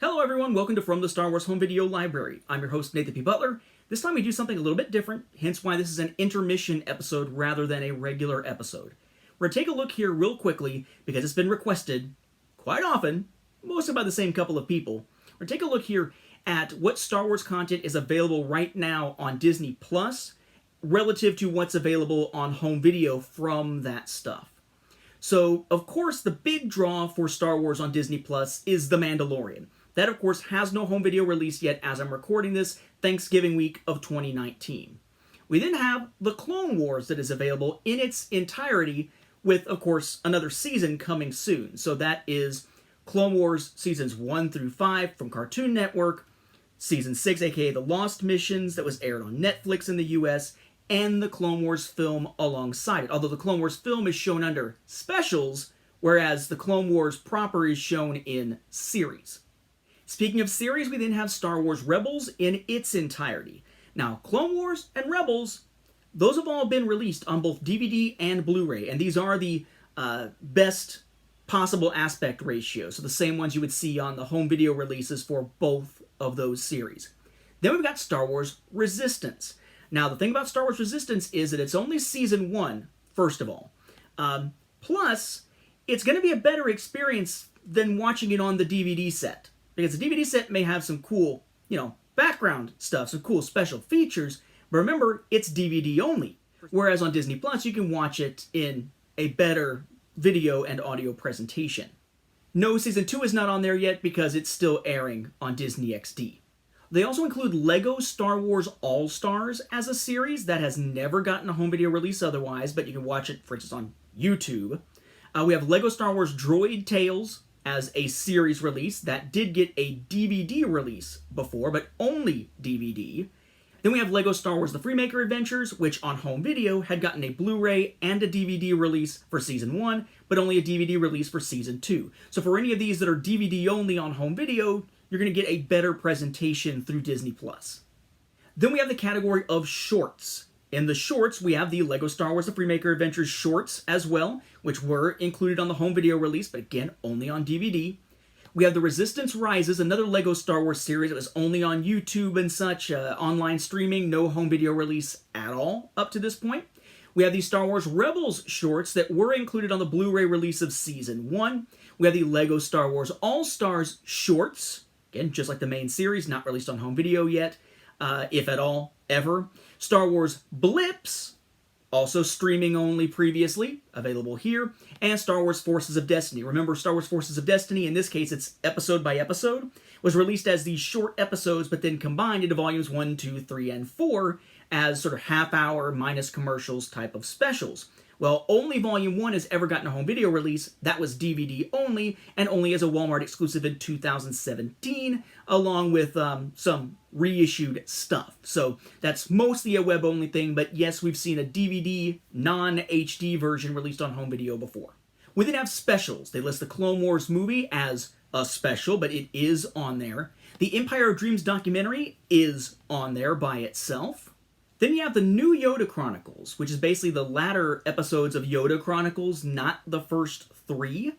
Hello everyone, welcome to From the Star Wars Home Video Library. I'm your host, Nathan P. Butler. This time we do something a little bit different, hence why this is an intermission episode rather than a regular episode. We're going to take a look here real quickly, because it's been requested quite often, mostly by the same couple of people. We're going to take a look here at what Star Wars content is available right now on Disney Plus, relative to what's available on home video from that stuff. So, of course, the big draw for Star Wars on Disney Plus is The Mandalorian. That, of course, has no home video release yet as I'm recording this, Thanksgiving week of 2019. We then have The Clone Wars that is available in its entirety with, of course, another season coming soon. So that is Clone Wars Seasons 1 through 5 from Cartoon Network, Season 6, aka The Lost Missions, that was aired on Netflix in the US, and the Clone Wars film alongside it. Although the Clone Wars film is shown under specials, whereas the Clone Wars proper is shown in series. Speaking of series, we then have Star Wars Rebels in its entirety. Now, Clone Wars and Rebels, those have all been released on both DVD and Blu-ray, and these are the best possible aspect ratio, so the same ones you would see on the home video releases for both of those series. Then we've got Star Wars Resistance. Now, the thing about Star Wars Resistance is that it's only Season 1, first of all. Plus, it's going to be a better experience than watching it on the DVD set. Because the DVD set may have some cool, background stuff, some cool special features, but remember, it's DVD only. Whereas on Disney Plus, you can watch it in a better video and audio presentation. No, Season 2 is not on there yet because it's still airing on Disney XD. They also include LEGO Star Wars All-Stars as a series that has never gotten a home video release otherwise, but you can watch it, for instance, on YouTube. We have LEGO Star Wars Droid Tales as a series release that did get a DVD release before, but only DVD. Then we have LEGO Star Wars The Freemaker Adventures, which on home video had gotten a Blu-ray and a DVD release for Season 1, but only a DVD release for Season 2. So for any of these that are DVD only on home video, you're going to get a better presentation through Disney+. Then we have the category of shorts. In the shorts, we have the LEGO Star Wars The Freemaker Adventures shorts as well, which were included on the home video release, but again, only on DVD. We have The Resistance Rises, another LEGO Star Wars series that was only on YouTube and such, online streaming, no home video release at all up to this point. We have the Star Wars Rebels shorts that were included on the Blu-ray release of Season 1. We have the LEGO Star Wars All-Stars shorts, again, just like the main series, not released on home video yet, if at all, ever. Star Wars Blips, also streaming only previously, available here. And Star Wars Forces of Destiny. Remember, Star Wars Forces of Destiny, in this case it's episode by episode, was released as these short episodes, but then combined into volumes 1, 2, 3, and 4 as sort of half-hour minus commercials type of specials. Well, only Volume 1 has ever gotten a home video release. That was DVD only, and only as a Walmart exclusive in 2017, along with some reissued stuff. So that's mostly a web-only thing, but yes, we've seen a DVD, non-HD version released on home video before. We then have specials. They list the Clone Wars movie as a special, but it is on there. The Empire of Dreams documentary is on there by itself. Then you have the New Yoda Chronicles, which is basically the latter episodes of Yoda Chronicles, not the first 3.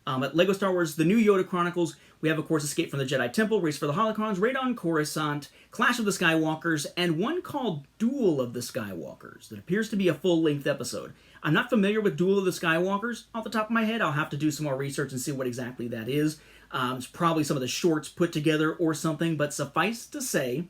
At LEGO Star Wars, the New Yoda Chronicles, we have, of course, Escape from the Jedi Temple, Race for the Holocrons, Raid on Coruscant, Clash of the Skywalkers, and one called Duel of the Skywalkers that appears to be a full-length episode. I'm not familiar with Duel of the Skywalkers off the top of my head. I'll have to do some more research and see what exactly that is. It's probably some of the shorts put together or something, but suffice to say,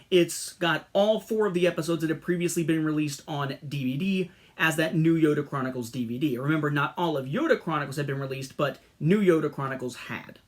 it's got all 4 of the episodes that have previously been released on DVD as that New Yoda Chronicles DVD. Remember, not all of Yoda Chronicles had been released, but New Yoda Chronicles had.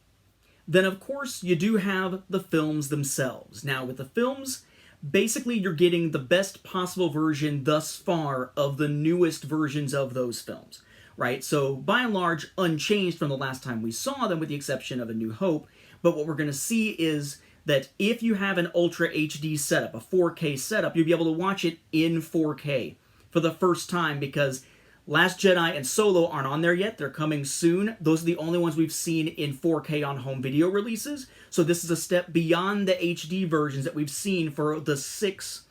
Then, of course, you do have the films themselves. Now, with the films, basically you're getting the best possible version thus far of the newest versions of those films, right? So, by and large, unchanged from the last time we saw them, with the exception of A New Hope. But what we're going to see is that if you have an Ultra HD setup, a 4K setup, you'll be able to watch it in 4K for the first time, because Last Jedi and Solo aren't on there yet. They're coming soon. Those are the only ones we've seen in 4K on home video releases. So this is a step beyond the HD versions that we've seen for the 6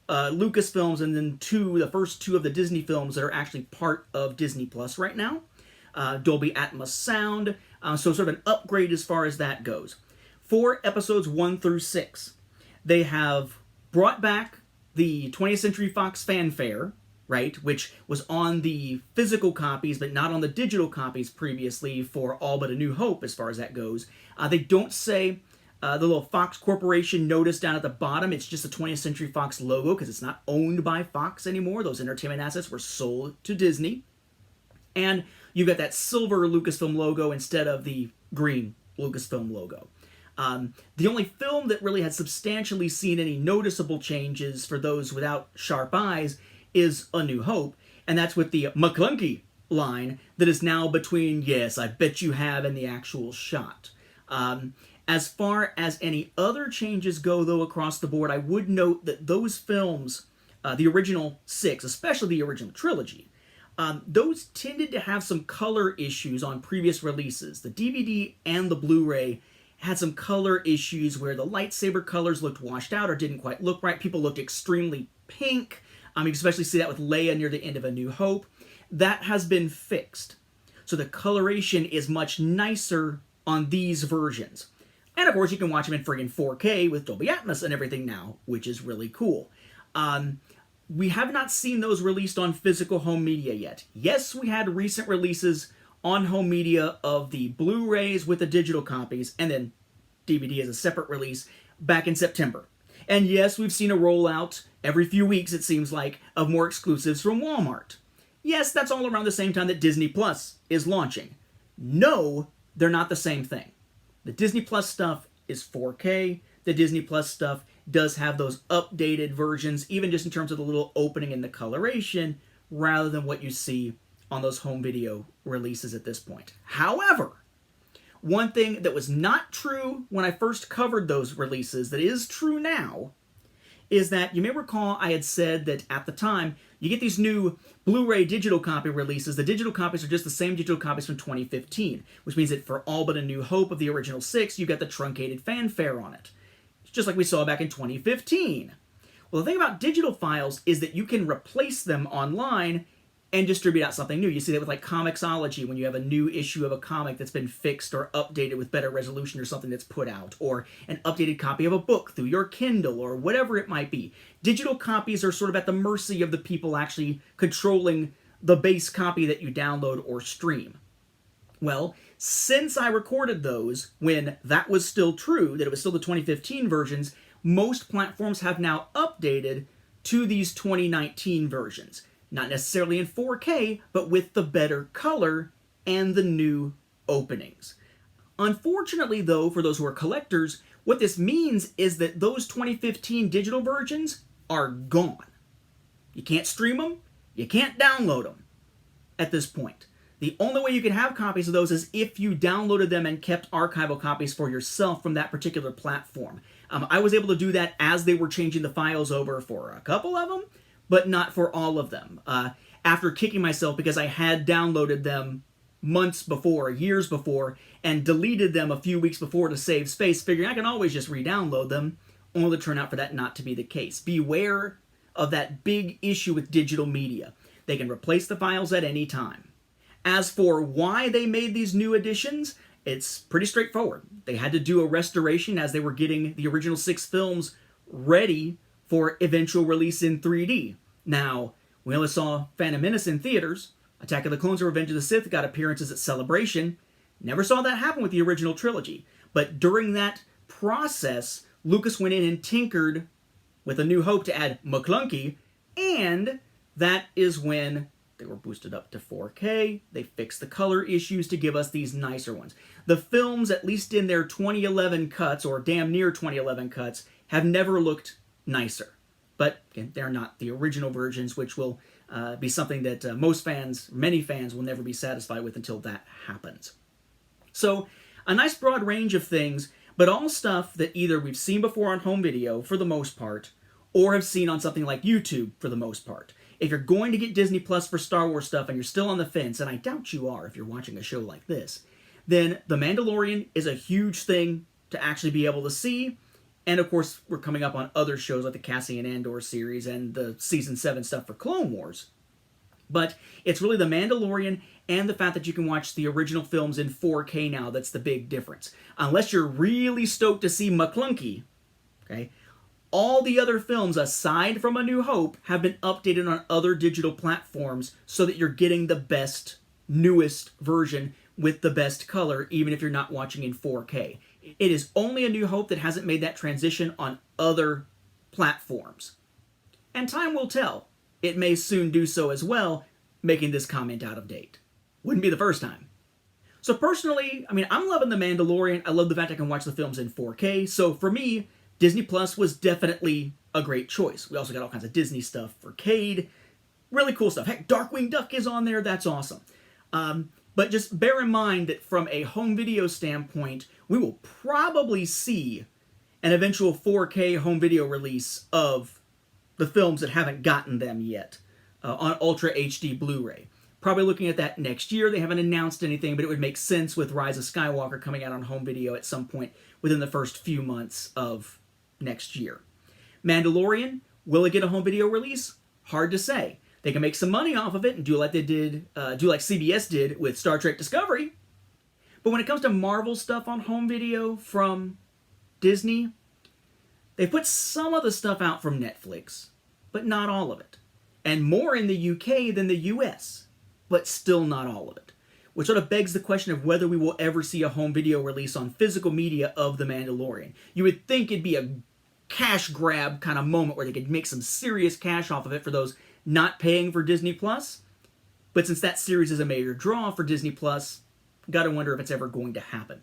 Lucasfilms and then the first 2 of the Disney films that are actually part of Disney Plus right now. Dolby Atmos sound, so sort of an upgrade as far as that goes. for episodes 1 through 6. They have brought back the 20th Century Fox fanfare, right, which was on the physical copies but not on the digital copies previously for All But a New Hope as far as that goes. They don't say the little Fox Corporation notice down at the bottom. It's just the 20th Century Fox logo because it's not owned by Fox anymore. Those entertainment assets were sold to Disney. And you've got that silver Lucasfilm logo instead of the green Lucasfilm logo. The only film that really had substantially seen any noticeable changes for those without sharp eyes is A New Hope, and that's with the McClunky line that is now between "Yes, I bet you have" and the actual shot. As far as any other changes go, though, across the board, I would note that those films, the original 6, especially the original trilogy, those tended to have some color issues on previous releases. The DVD and the Blu-ray had some color issues where the lightsaber colors looked washed out or didn't quite look right. People looked extremely pink. You can especially see that with Leia near the end of A New Hope. That has been fixed. So the coloration is much nicer on these versions. And of course you can watch them in friggin' 4K with Dolby Atmos and everything now, which is really cool. We have not seen those released on physical home media yet. Yes, we had recent releases on home media of the Blu-rays with the digital copies, and then DVD as a separate release back in September. And yes, we've seen a rollout every few weeks, it seems like, of more exclusives from Walmart. Yes, that's all around the same time that Disney Plus is launching. No, they're not the same thing. The Disney Plus stuff is 4K. The Disney Plus stuff does have those updated versions, even just in terms of the little opening and the coloration, rather than what you see on those home video releases at this point. However, one thing that was not true when I first covered those releases that is true now is that you may recall I had said that at the time you get these new Blu-ray digital copy releases. The digital copies are just the same digital copies from 2015, which means that for All But a New Hope of the original 6, you got the truncated fanfare on it. It's just like we saw back in 2015. Well, the thing about digital files is that you can replace them online and distribute out something new. You see that with like Comixology when you have a new issue of a comic that's been fixed or updated with better resolution or something that's put out, or an updated copy of a book through your Kindle or whatever it might be. Digital copies are sort of at the mercy of the people actually controlling the base copy that you download or stream. Well, since I recorded those when that was still true, that it was still the 2015 versions, most platforms have now updated to these 2019 versions. Not necessarily in 4K, but with the better color and the new openings. Unfortunately, though, for those who are collectors, what this means is that those 2015 digital versions are gone. You can't stream them, you can't download them at this point. The only way you can have copies of those is if you downloaded them and kept archival copies for yourself from that particular platform. I was able to do that as they were changing the files over for a couple of them, but not for all of them. After kicking myself because I had downloaded them months before, years before, and deleted them a few weeks before to save space, figuring I can always just re-download them, only to turn out for that not to be the case. Beware of that big issue with digital media. They can replace the files at any time. As for why they made these new editions, it's pretty straightforward. They had to do a restoration as they were getting the original 6 films ready for eventual release in 3D. Now, we only saw Phantom Menace in theaters. Attack of the Clones or Revenge of the Sith got appearances at Celebration. Never saw that happen with the original trilogy. But during that process, Lucas went in and tinkered with A New Hope to add McClunky, and that is when they were boosted up to 4K. They fixed the color issues to give us these nicer ones. The films, at least in their 2011 cuts, or damn near 2011 cuts, have never looked nicer. But again, they're not the original versions, which will be something that many fans will never be satisfied with until that happens. So, a nice broad range of things, but all stuff that either we've seen before on home video, for the most part, or have seen on something like YouTube, for the most part. If you're going to get Disney Plus for Star Wars stuff and you're still on the fence, and I doubt you are if you're watching a show like this, then The Mandalorian is a huge thing to actually be able to see. And of course, we're coming up on other shows like the Cassian Andor series and the Season 7 stuff for Clone Wars. But it's really The Mandalorian and the fact that you can watch the original films in 4K now. That's the big difference. Unless you're really stoked to see McClunky, okay, all the other films, aside from A New Hope, have been updated on other digital platforms so that you're getting the best, newest version with the best color, even if you're not watching in 4K. It is only A New Hope that hasn't made that transition on other platforms. And time will tell. It may soon do so as well, making this comment out of date. Wouldn't be the first time. So personally, I'm loving The Mandalorian. I love the fact I can watch the films in 4K. So for me, Disney Plus was definitely a great choice. We also got all kinds of Disney stuff for Cade. Really cool stuff. Heck, Darkwing Duck is on there. That's awesome. But just bear in mind that from a home video standpoint, we will probably see an eventual 4K home video release of the films that haven't gotten them yet on Ultra HD Blu-ray. Probably looking at that next year. They haven't announced anything, but it would make sense with Rise of Skywalker coming out on home video at some point within the first few months of next year. Mandalorian, will it get a home video release? Hard to say. They can make some money off of it and do like CBS did with Star Trek Discovery. But when it comes to Marvel stuff on home video from Disney, they put some of the stuff out from Netflix, but not all of it. And more in the UK than the US, but still not all of it. Which sort of begs the question of whether we will ever see a home video release on physical media of The Mandalorian. You would think it'd be a cash grab kind of moment where they could make some serious cash off of it for those not paying for Disney Plus. But since that series is a major draw for Disney Plus, gotta wonder if it's ever going to happen.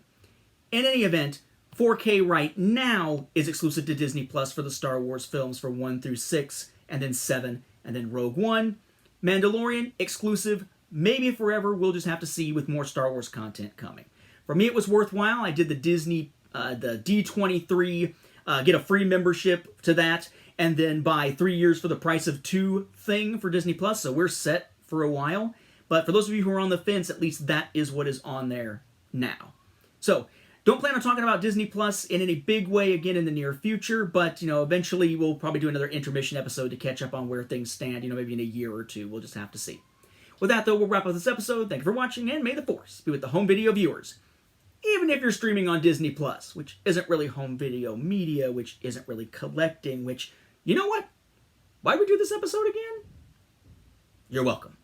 In any event, 4K right now is exclusive to Disney Plus for the Star Wars films for 1 through 6, and then 7, and then Rogue One. Mandalorian, exclusive, maybe forever. We'll just have to see with more Star Wars content coming. For me, it was worthwhile. I did the Disney, the D23, get a free membership to that, and then buy 3 years for the price of 2 thing for Disney Plus, so we're set for a while. But for those of you who are on the fence, at least that is what is on there now. So, don't plan on talking about Disney Plus in any big way again in the near future, but, eventually we'll probably do another intermission episode to catch up on where things stand, maybe in a year or two. We'll just have to see. With that, though, we'll wrap up this episode. Thank you for watching, and may the Force be with the home video viewers. Even if you're streaming on Disney Plus, which isn't really home video media, which isn't really collecting, which, you know what? Why'd we do this episode again? You're welcome.